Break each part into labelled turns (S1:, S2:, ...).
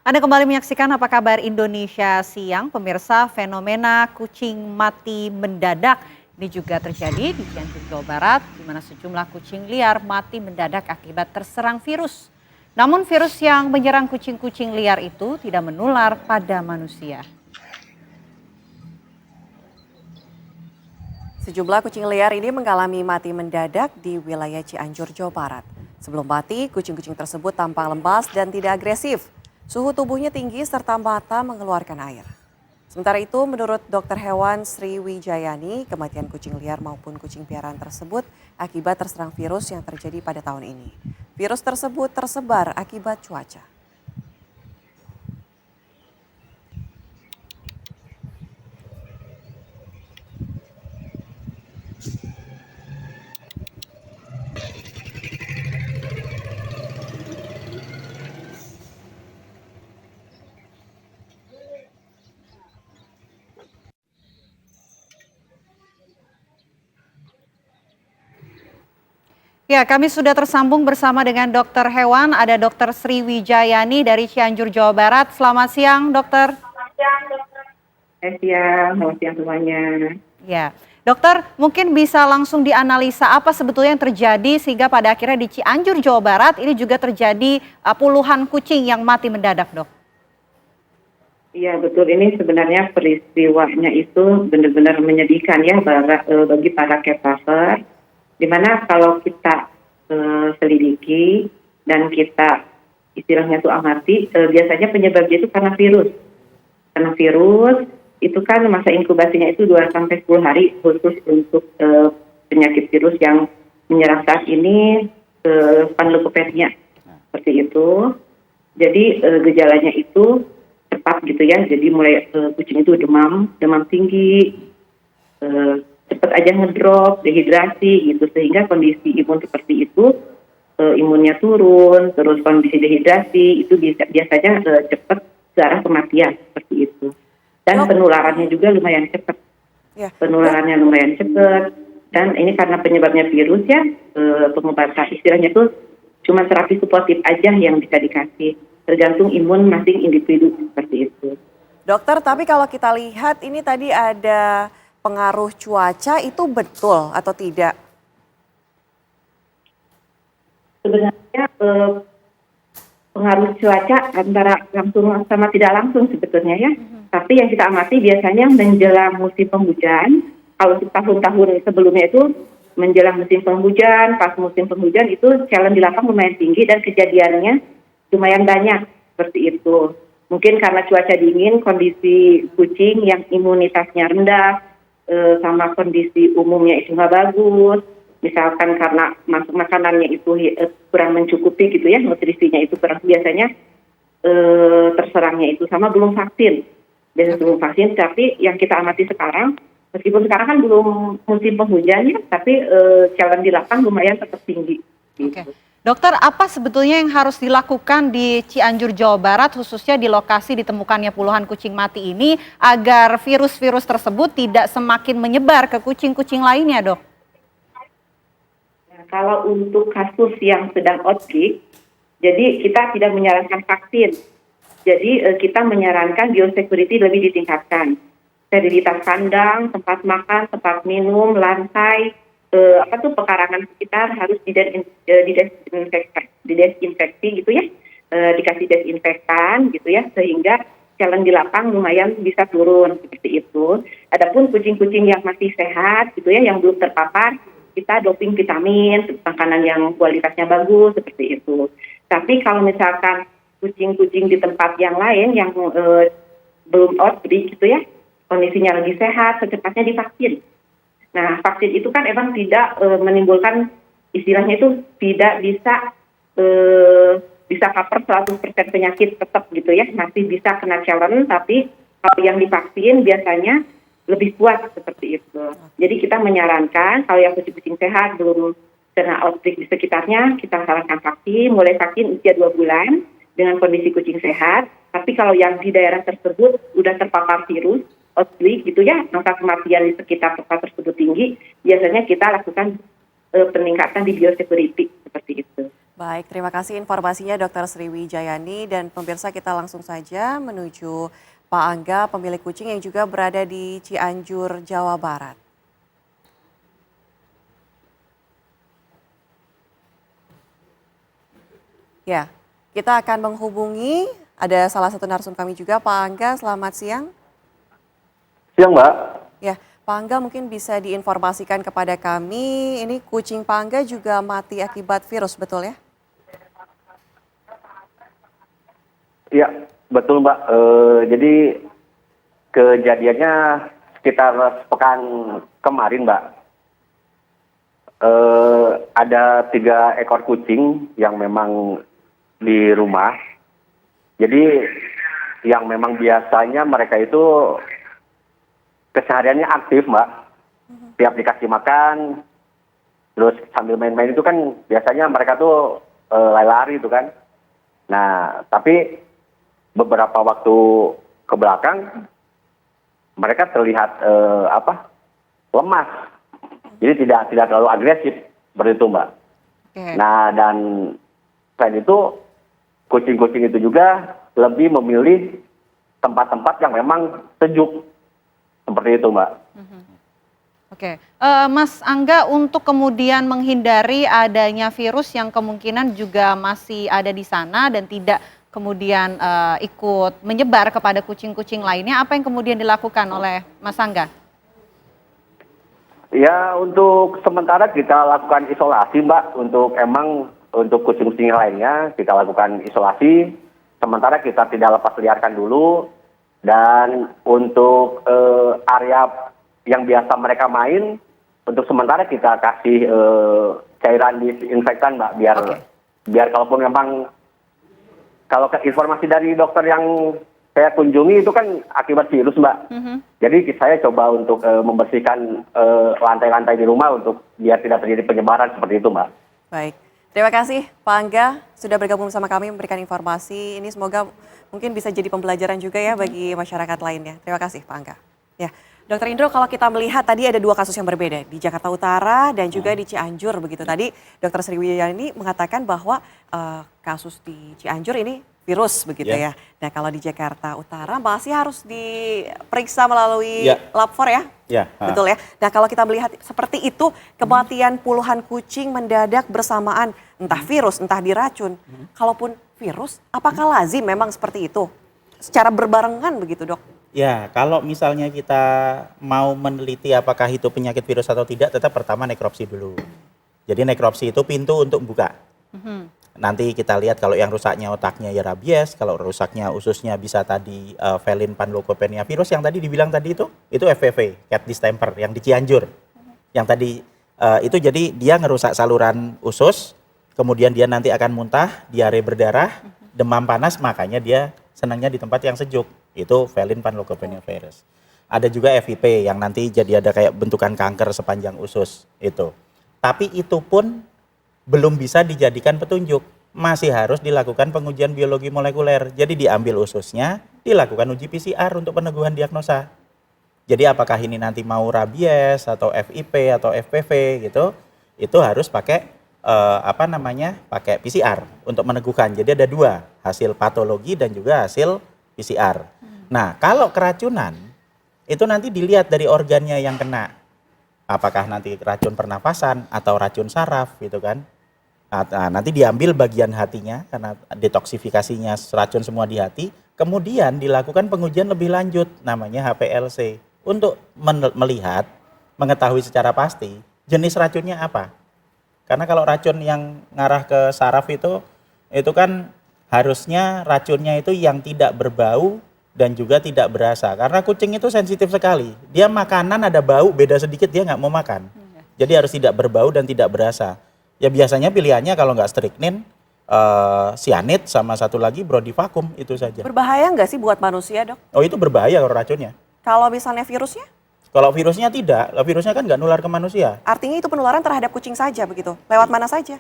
S1: Anda kembali menyaksikan Apa Kabar Indonesia Siang. Pemirsa, fenomena kucing mati mendadak ini juga terjadi di Cianjur, Jawa Barat, di mana sejumlah kucing liar mati mendadak akibat terserang virus. Namun virus yang menyerang kucing-kucing liar itu tidak menular pada manusia.
S2: Sejumlah kucing liar ini mengalami mati mendadak di wilayah Cianjur, Jawa Barat. Sebelum mati, kucing-kucing tersebut tampak lemas dan tidak agresif. Suhu tubuhnya tinggi serta mata mengeluarkan air. Sementara itu, menurut dokter hewan Sri Wijayani, kematian kucing liar maupun kucing piaraan tersebut akibat terserang virus yang terjadi pada tahun ini. Virus tersebut tersebar akibat cuaca.
S1: Ya, kami sudah tersambung bersama dengan dokter hewan, ada dokter Sri Wijayani dari Cianjur, Jawa Barat. Selamat siang, dokter.
S3: Selamat siang semuanya.
S1: Ya, dokter mungkin bisa langsung dianalisa apa sebetulnya yang terjadi sehingga pada akhirnya di Cianjur, Jawa Barat ini juga terjadi puluhan kucing yang mati mendadak, dok.
S3: Iya betul, ini sebenarnya peristiwanya itu benar-benar menyedihkan ya bagi para cat lover. Dimana kalau kita selidiki dan kita istilahnya tuh amati, biasanya penyebabnya itu karena virus. Karena virus itu kan masa inkubasinya itu 2-10 hari khusus untuk penyakit virus yang menyerang saat ini panleukopenia seperti itu. Jadi gejalanya itu cepat gitu ya. Jadi mulai kucing itu demam tinggi, cepat aja ngedrop, dehidrasi gitu, sehingga kondisi imun seperti itu imunnya turun, terus kondisi dehidrasi itu biasanya cepat ke arah kematian seperti itu. Dan penularannya juga lumayan cepat.
S2: Ya.
S3: Penularannya lumayan cepat. Dan ini karena penyebabnya virus ya, pengobatan istilahnya tuh cuma terapi suportif aja yang bisa dikasih. Tergantung imun masing individu seperti itu.
S2: Dokter, tapi kalau kita lihat ini tadi ada pengaruh cuaca, itu betul atau tidak?
S3: Sebenarnya pengaruh cuaca antara langsung sama tidak langsung sebetulnya ya. Tapi yang kita amati biasanya menjelang musim penghujan. Kalau tahun-tahun sebelumnya itu menjelang musim penghujan, pas musim penghujan itu challenge di lapang lumayan tinggi dan kejadiannya lumayan banyak seperti itu. Mungkin karena cuaca dingin, kondisi kucing yang imunitasnya rendah, sama kondisi umumnya itu nggak bagus. Misalkan karena masuk makanannya itu kurang mencukupi gitu ya, nutrisinya itu kurang, biasanya terserangnya itu sama belum vaksin. Biasanya belum vaksin, tapi yang kita amati sekarang, meskipun sekarang kan belum musim penghujan ya, tapi challenge di lapang lumayan tetap tinggi. Gitu.
S1: Oke. Dokter, apa sebetulnya yang harus dilakukan di Cianjur, Jawa Barat, khususnya di lokasi ditemukannya puluhan kucing mati ini, agar virus-virus tersebut tidak semakin menyebar ke kucing-kucing lainnya, dok?
S3: Nah, kalau untuk kasus yang sedang outbreak, jadi kita tidak menyarankan vaksin. Jadi kita menyarankan biosecurity lebih ditingkatkan. Sterilitas kandang, tempat makan, tempat minum, lantai, pekarangan sekitar harus didesinfeksi gitu ya, dikasih desinfektan gitu ya, sehingga challenge di lapang lumayan bisa turun seperti itu. Adapun kucing-kucing yang masih sehat gitu ya, yang belum terpapar, kita doping vitamin, makanan yang kualitasnya bagus seperti itu. Tapi kalau misalkan kucing-kucing di tempat yang lain yang belum outbreak gitu ya, kondisinya lagi sehat, secepatnya divaksin. Nah, vaksin itu kan emang tidak menimbulkan, istilahnya itu tidak bisa cover 100% penyakit tetap gitu ya, masih bisa kena challenge, tapi kalau yang divaksin biasanya lebih kuat seperti itu. Jadi kita menyarankan kalau yang kucing-kucing sehat belum kena outbreak di sekitarnya, kita sarankan vaksin, mulai vaksin usia 2 bulan dengan kondisi kucing sehat. Tapi kalau yang di daerah tersebut udah terpapar virus, outbreak gitu ya, angka kematian di sekitar tempat tersebut tinggi, biasanya kita lakukan peningkatan di biosecurity seperti itu.
S2: Baik, terima kasih informasinya Dr. Sriwijayani dan pemirsa kita langsung saja menuju Pak Angga, pemilik kucing yang juga berada di Cianjur, Jawa Barat. Ya, kita akan menghubungi, ada salah satu narsum kami juga, Pak Angga, selamat siang.
S4: Siang, Mbak.
S2: Ya, Pak Angga mungkin bisa diinformasikan kepada kami, ini kucing Pak Angga juga mati akibat virus, betul ya?
S4: Iya, betul, Mbak. Jadi kejadiannya sekitar sepekan kemarin, Mbak. Ada 3 ekor kucing yang memang di rumah. Jadi yang memang biasanya mereka itu kesehariannya aktif, Mbak. Tiap dikasih makan, terus sambil main-main itu kan biasanya mereka tuh lari-lari itu kan. Nah, tapi beberapa waktu ke belakang mereka terlihat lemas. Jadi tidak terlalu agresif seperti itu, Mbak.
S1: Oke.
S4: Nah, dan selain itu kucing-kucing itu juga lebih memilih tempat-tempat yang memang sejuk. Seperti itu, Mbak.
S1: Oke, Mas Angga, untuk kemudian menghindari adanya virus yang kemungkinan juga masih ada di sana dan tidak kemudian ikut menyebar kepada kucing-kucing lainnya, apa yang kemudian dilakukan oleh Mas Angga?
S4: Ya, untuk sementara kita lakukan isolasi, Mbak. Untuk kucing-kucing lainnya kita lakukan isolasi. Sementara kita tidak lepas liarkan dulu. Dan untuk area yang biasa mereka main, untuk sementara kita kasih cairan disinfektan, Mbak. Biar kalaupun memang, kalau informasi dari dokter yang saya kunjungi itu kan akibat virus, Mbak. Jadi saya coba untuk membersihkan lantai-lantai di rumah untuk biar tidak terjadi penyebaran seperti itu, Mbak.
S2: Baik, terima kasih Pak Angga sudah bergabung bersama kami memberikan informasi. Ini semoga mungkin bisa jadi pembelajaran juga ya bagi masyarakat lainnya. Terima kasih Pak Angga. Ya, Dokter Indro, kalau kita melihat tadi ada 2 kasus yang berbeda di Jakarta Utara dan juga di Cianjur begitu. Tadi Dokter Sriwijayani mengatakan bahwa kasus di Cianjur ini virus begitu ya. Nah, kalau di Jakarta Utara masih harus diperiksa melalui lab 4 ya? Betul ya. Nah, kalau kita melihat seperti itu, kematian puluhan kucing mendadak bersamaan, entah virus, entah diracun. Kalaupun virus, apakah lazim memang seperti itu? Secara berbarengan begitu, Dok?
S5: Ya, kalau misalnya kita mau meneliti apakah itu penyakit virus atau tidak, tetap pertama nekropsi dulu. Jadi nekropsi itu pintu untuk buka. Nanti kita lihat kalau yang rusaknya otaknya ya rabies, kalau rusaknya ususnya bisa tadi felin panleukopenia virus yang tadi dibilang tadi itu FPV, cat distemper yang di Cianjur. Yang tadi itu jadi dia ngerusak saluran usus, kemudian dia nanti akan muntah, diare berdarah, demam panas, makanya dia senangnya di tempat yang sejuk. Itu felin panleukopenia virus. Ada juga FIP yang nanti jadi ada kayak bentukan kanker sepanjang usus itu. Tapi itu pun belum bisa dijadikan petunjuk, masih harus dilakukan pengujian biologi molekuler. Jadi diambil ususnya, dilakukan uji PCR untuk peneguhan diagnosa. Jadi apakah ini nanti mau rabies atau FIP atau FPV gitu, itu harus pakai pakai PCR untuk meneguhkan. Jadi ada 2, hasil patologi dan juga hasil PCR. Nah, kalau keracunan itu nanti dilihat dari organnya yang kena. Apakah nanti racun pernapasan atau racun saraf gitu kan. Nah, nanti diambil bagian hatinya karena detoksifikasinya racun semua di hati. Kemudian dilakukan pengujian lebih lanjut namanya HPLC untuk melihat, mengetahui secara pasti jenis racunnya apa. Karena kalau racun yang ngarah ke saraf itu kan harusnya racunnya itu yang tidak berbau dan juga tidak berasa. Karena kucing itu sensitif sekali. Dia makanan ada bau, beda sedikit dia nggak mau makan. Jadi harus tidak berbau dan tidak berasa. Ya biasanya pilihannya kalau nggak strychnine, cyanide sama satu lagi brodivakum itu saja.
S2: Berbahaya nggak sih buat manusia, Dok?
S5: Oh itu berbahaya kalau racunnya.
S2: Kalau misalnya virusnya?
S5: Kalau virusnya tidak, virusnya kan nggak nular ke manusia.
S2: Artinya itu penularan terhadap kucing saja begitu? Lewat mana saja?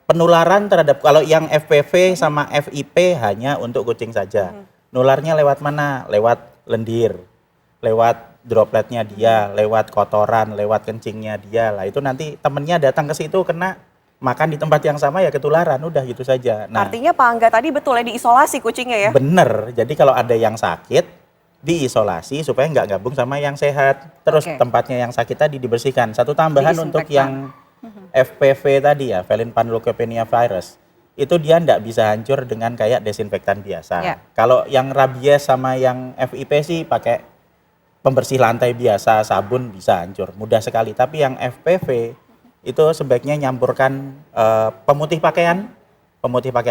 S5: Penularan terhadap, kalau yang FPV sama FIP hanya untuk kucing saja. Nularnya lewat mana? Lewat lendir, lewat dropletnya dia, lewat kotoran, lewat kencingnya dia lah. Itu nanti temennya datang ke situ kena, makan di tempat yang sama ya ketularan, udah gitu saja. Nah,
S2: Artinya Pak Angga tadi betul ya diisolasi kucingnya ya?
S5: bener, jadi kalau ada yang sakit, diisolasi supaya nggak gabung sama yang sehat. Terus
S1: Oke.
S5: tempatnya yang sakit tadi dibersihkan. Satu tambahan untuk yang FPV tadi ya, Valent Panleukopenia virus, itu dia nggak bisa hancur dengan kayak desinfektan biasa.
S1: Ya.
S5: Kalau yang rabies sama yang FIP sih pakai pembersih lantai biasa, sabun bisa hancur, mudah sekali. Tapi yang FPV itu sebaiknya nyampurkan pemutih pakaian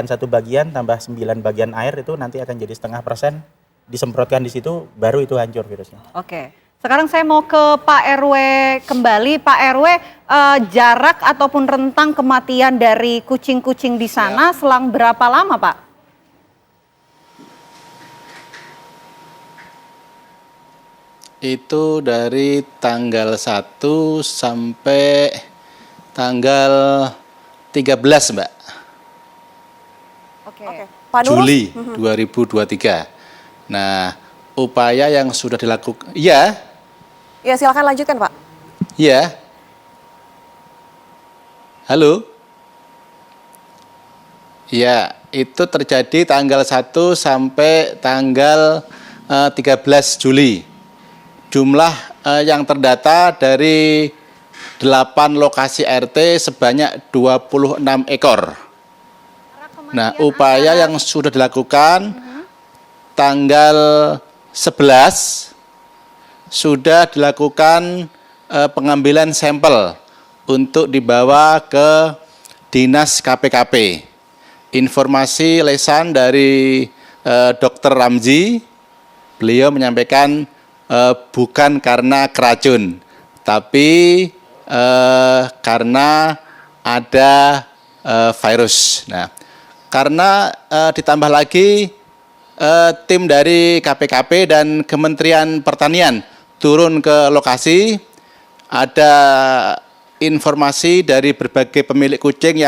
S5: satu bagian tambah 9 bagian air, itu nanti akan jadi 0,5%, disemprotkan di situ, baru itu hancur virusnya.
S1: Oke, sekarang saya mau ke Pak RW kembali. Pak RW, jarak ataupun rentang kematian dari kucing-kucing di sana selang berapa lama, Pak?
S6: Itu dari tanggal 1 sampai tanggal 13, Mbak.
S1: Oke.
S2: Pak Nurul,
S6: Juli 2023. Nah, upaya yang sudah dilakukan, ya,
S2: silakan lanjutkan Pak.
S6: ya. Halo? Ya, itu terjadi tanggal 1 sampai tanggal 13 Juli. Jumlah yang terdata dari 8 lokasi RT sebanyak 26 ekor. Nah, upaya yang sudah dilakukan tanggal 11 sudah dilakukan pengambilan sampel untuk dibawa ke Dinas KPKP. Informasi lesan dari Dr. Ramzi, beliau menyampaikan bukan karena keracun, tapi karena ada virus. Nah, karena ditambah lagi tim dari KPKP dan Kementerian Pertanian turun ke lokasi, ada informasi dari berbagai pemilik kucing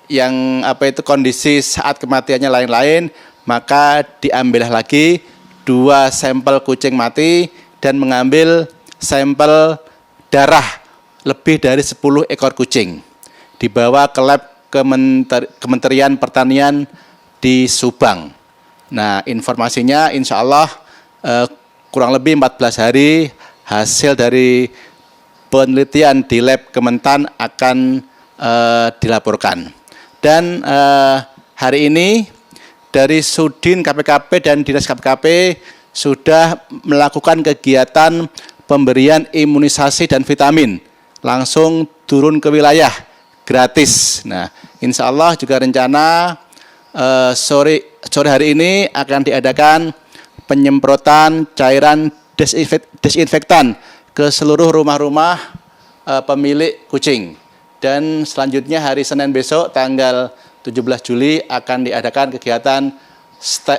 S6: yang kondisi saat kematiannya lain-lain, maka diambillah lagi 2 sampel kucing mati dan mengambil sampel darah lebih dari 10 ekor kucing, dibawa ke lab Kementerian Pertanian di Subang. Nah, informasinya insya Allah kurang lebih 14 hari hasil dari penelitian di lab Kementan akan dilaporkan. Dan hari ini dari Sudin KPKP dan Dinas KPKP sudah melakukan kegiatan pemberian imunisasi dan vitamin, langsung turun ke wilayah gratis. Nah, insya Allah juga rencana sore hari ini akan diadakan penyemprotan cairan desinfektan ke seluruh rumah-rumah pemilik kucing. Dan selanjutnya hari Senin besok tanggal 17 Juli akan diadakan kegiatan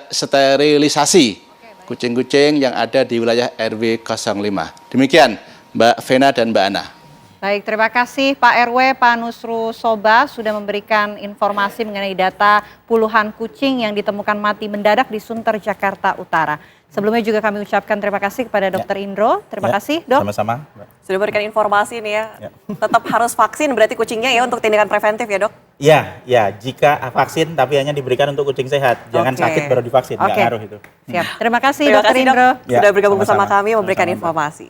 S6: sterilisasi kucing-kucing yang ada di wilayah RW 05. Demikian Mbak Vena dan Mbak Ana.
S1: Baik, terima kasih Pak RW, Pak Nusru Soba sudah memberikan informasi mengenai data puluhan kucing yang ditemukan mati mendadak di Sunter, Jakarta Utara. Sebelumnya juga kami ucapkan terima kasih kepada Dr. Indro. Terima kasih, Dok.
S5: Sama-sama.
S2: Sudah berikan informasi nih ya. Tetap harus vaksin berarti kucingnya ya untuk tindakan preventif ya Dok?
S5: Ya, jika vaksin tapi hanya diberikan untuk kucing sehat. Jangan
S2: Oke.
S5: sakit baru divaksin, nggak
S2: Oke.
S5: ngaruh itu.
S1: Siap. Terima kasih
S2: Terima
S1: Dr.
S2: kasih Dok
S1: Indro.
S2: sudah
S5: Ya,
S2: bergabung bersama
S5: sama-sama.
S2: kami memberikan
S5: Sama-sama, Mbak.
S2: informasi.